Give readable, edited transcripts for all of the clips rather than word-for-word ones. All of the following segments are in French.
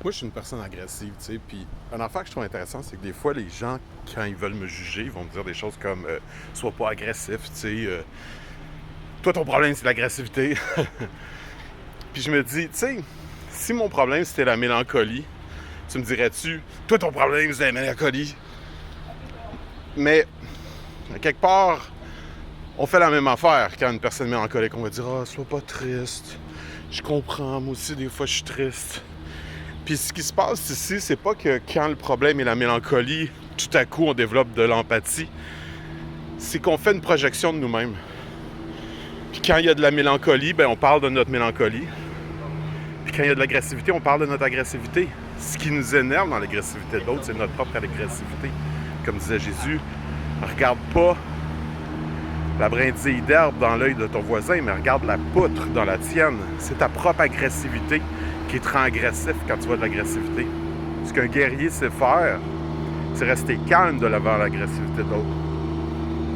Moi, je suis une personne agressive, tu sais, puis un affaire que je trouve intéressant, c'est que des fois, les gens, quand ils veulent me juger, ils vont me dire des choses comme sois pas agressif, tu sais, toi, ton problème, c'est l'agressivité. Puis je me dis, tu sais, si mon problème, c'était la mélancolie, tu me dirais-tu, toi, ton problème, c'est la mélancolie. Mais, quelque part, on fait la même affaire quand une personne est mélancolique. On va dire, ah, sois pas triste. Je comprends, moi aussi, des fois, je suis triste. Puis ce qui se passe ici, c'est pas que quand le problème est la mélancolie, tout à coup on développe de l'empathie. C'est qu'on fait une projection de nous-mêmes. Puis quand il y a de la mélancolie, ben on parle de notre mélancolie. Puis quand il y a de l'agressivité, on parle de notre agressivité. Ce qui nous énerve dans l'agressivité de l'autre, c'est notre propre agressivité. Comme disait Jésus, regarde pas la brindille d'herbe dans l'œil de ton voisin, mais regarde la poutre dans la tienne. C'est ta propre agressivité qui te rend agressif quand tu vois de l'agressivité. Ce qu'un guerrier sait faire, c'est rester calme de l'avant l'agressivité de l'autre.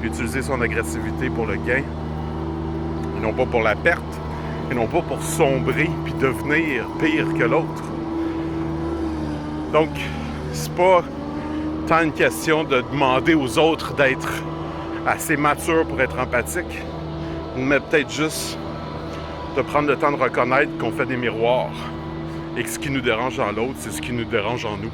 Puis utiliser son agressivité pour le gain, et non pas pour la perte, et non pas pour sombrer puis devenir pire que l'autre. Donc, c'est pas tant une question de demander aux autres d'être assez matures pour être empathiques, mais peut-être juste de prendre le temps de reconnaître qu'on fait des miroirs et que ce qui nous dérange dans l'autre, c'est ce qui nous dérange en nous.